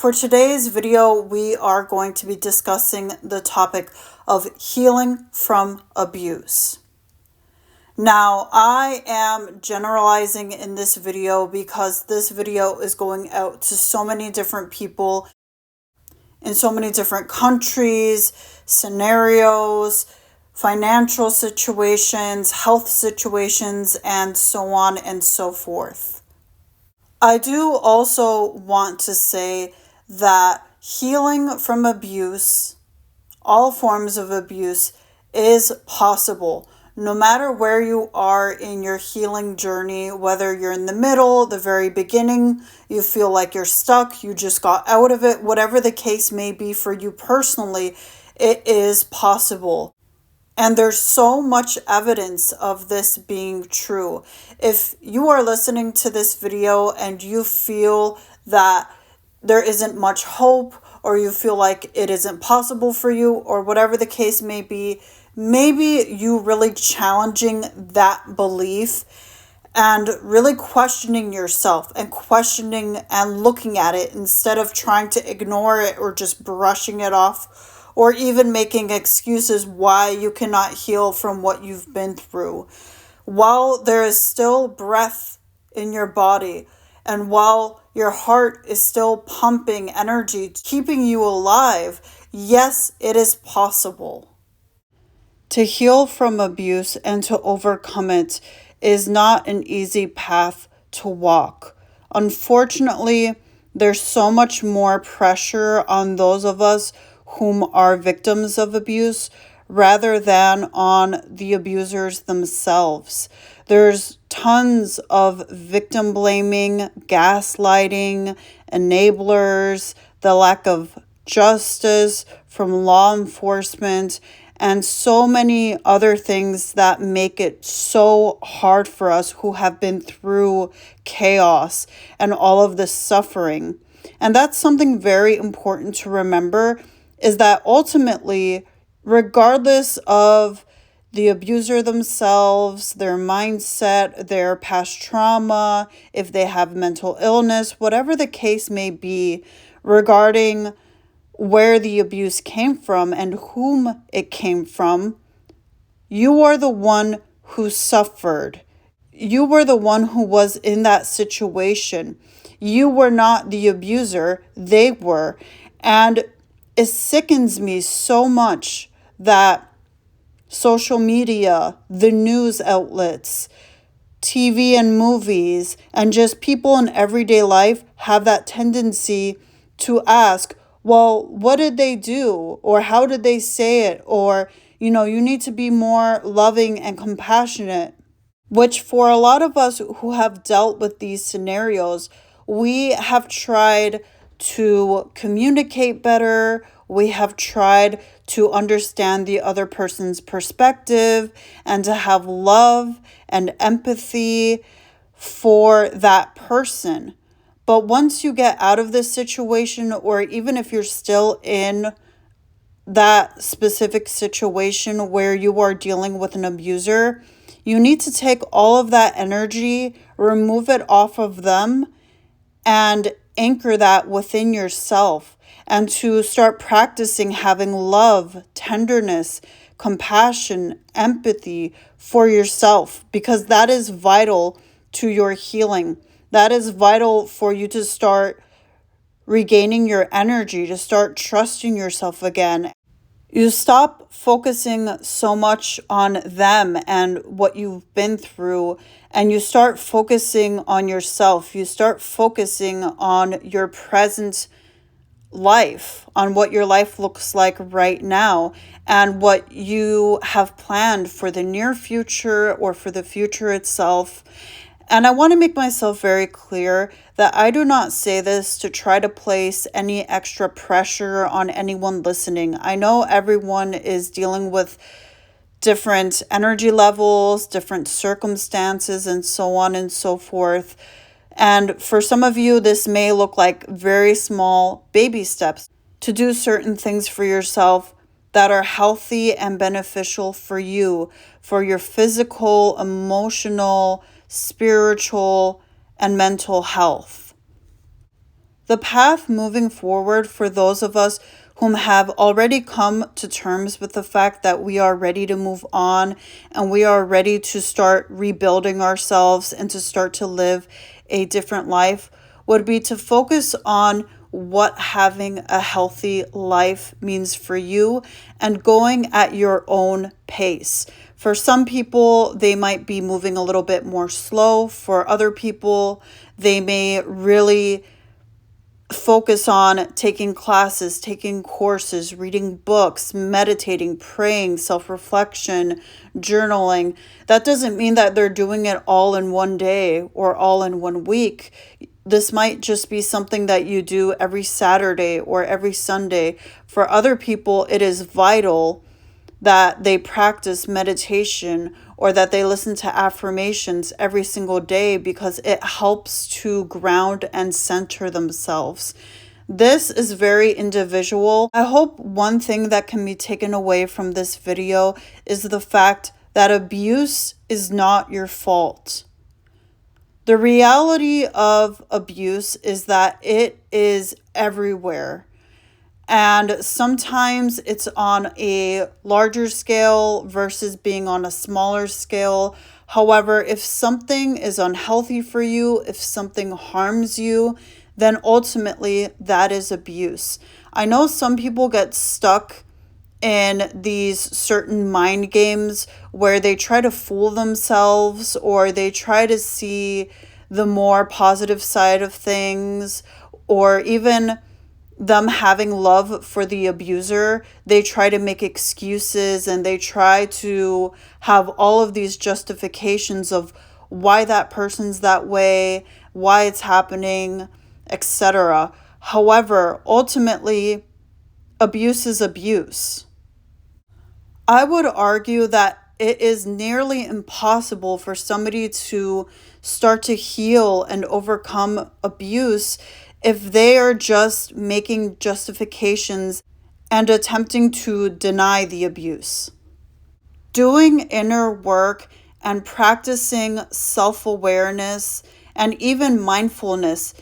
For today's video, we are going to be discussing the topic of healing from abuse. Now, I am generalizing in this video because this video is going out to so many different people in so many different countries, scenarios, financial situations, health situations, and so on and so forth. I do also want to say that healing from abuse, all forms of abuse, is possible. No matter where you are in your healing journey, whether you're in the middle, the very beginning, you feel like you're stuck, you just got out of it, whatever the case may be for you personally, it is possible. And there's so much evidence of this being true. If you are listening to this video and you feel that there isn't much hope, or you feel like it isn't possible for you, or whatever the case may be, maybe you really challenging that belief and really questioning yourself and questioning and looking at it instead of trying to ignore it or just brushing it off, or even making excuses why you cannot heal from what you've been through. While there is still breath in your body, and while your heart is still pumping energy, keeping you alive, yes, it is possible. To heal from abuse and to overcome it is not an easy path to walk. Unfortunately, there's so much more pressure on those of us whom are victims of abuse rather than on the abusers themselves. There's tons of victim blaming, gaslighting, enablers, the lack of justice from law enforcement, and so many other things that make it so hard for us who have been through chaos and all of this suffering. And that's something very important to remember, is that ultimately, regardless of the abuser themselves, their mindset, their past trauma, if they have mental illness, whatever the case may be regarding where the abuse came from and whom it came from, you are the one who suffered. You were the one who was in that situation. You were not the abuser, they were. And it sickens me so much that social media, the news outlets, TV and movies, and just people in everyday life have that tendency to ask, well, what did they do? Or how did they say it? Or, you need to be more loving and compassionate. Which for a lot of us who have dealt with these scenarios, we have tried to communicate better. We have tried to understand the other person's perspective and to have love and empathy for that person. But once you get out of this situation, or even if you're still in that specific situation where you are dealing with an abuser, you need to take all of that energy, remove it off of them, and anchor that within yourself, and to start practicing having love, tenderness, compassion, empathy for yourself, because that is vital to your healing. That is vital for you to start regaining your energy, to start trusting yourself again. You stop focusing so much on them and what you've been through, and you start focusing on yourself. You start focusing on your present life, on what your life looks like right now, and what you have planned for the near future or for the future itself. And I want to make myself very clear that I do not say this to try to place any extra pressure on anyone listening. I know everyone is dealing with different energy levels, different circumstances, and so on and so forth. And for some of you, this may look like very small baby steps to do certain things for yourself that are healthy and beneficial for you, for your physical, emotional, spiritual, and mental health. The path moving forward for those of us whom have already come to terms with the fact that we are ready to move on and we are ready to start rebuilding ourselves and to start to live a different life would be to focus on what having a healthy life means for you and going at your own pace. For some people, they might be moving a little bit more slow. For other people, they may really focus on taking classes, taking courses, reading books, meditating, praying, self reflection, journaling. That doesn't mean that they're doing it all in one day or all in one week. This might just be something that you do every Saturday or every Sunday. For other people, it is vital that they practice meditation or that they listen to affirmations every single day because it helps to ground and center themselves. This is very individual. I hope one thing that can be taken away from this video is the fact that abuse is not your fault. The reality of abuse is that it is everywhere. And sometimes it's on a larger scale versus being on a smaller scale. However, if something is unhealthy for you, if something harms you, then ultimately that is abuse. I know some people get stuck in these certain mind games where they try to fool themselves or they try to see the more positive side of things, or even them having love for the abuser, they try to make excuses and they try to have all of these justifications of why that person's that way, why it's happening, etc. However, ultimately, abuse is abuse. I would argue that it is nearly impossible for somebody to start to heal and overcome abuse if they are just making justifications and attempting to deny the abuse. Doing inner work and practicing self-awareness and even mindfulness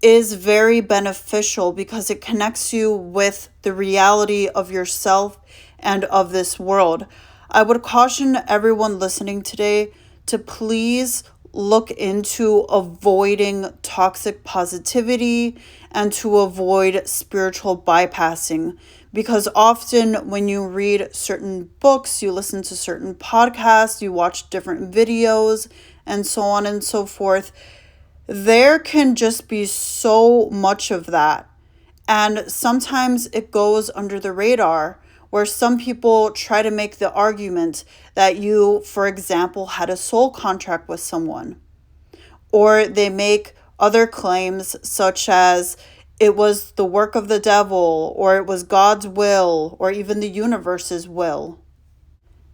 is very beneficial because it connects you with the reality of yourself and of this world. I would caution everyone listening today to please look into avoiding toxic positivity and to avoid spiritual bypassing, because often when you read certain books, you listen to certain podcasts, you watch different videos, and so on and so forth, there can just be so much of that. And sometimes it goes under the radar, where some people try to make the argument that you, for example, had a soul contract with someone. Or they make other claims such as it was the work of the devil, or it was God's will, or even the universe's will.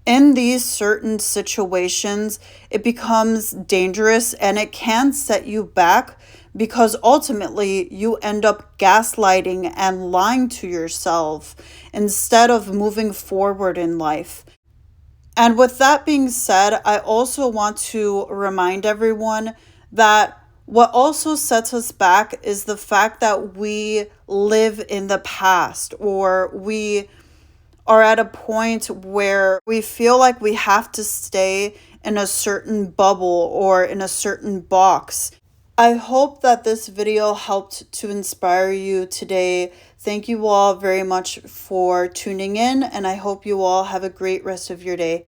In these certain situations, it becomes dangerous and it can set you back because ultimately you end up gaslighting and lying to yourself instead of moving forward in life. And with that being said, I also want to remind everyone that what also sets us back is the fact that we live in the past, or we are at a point where we feel like we have to stay in a certain bubble or in a certain box. I hope that this video helped to inspire you today. Thank you all very much for tuning in, and I hope you all have a great rest of your day.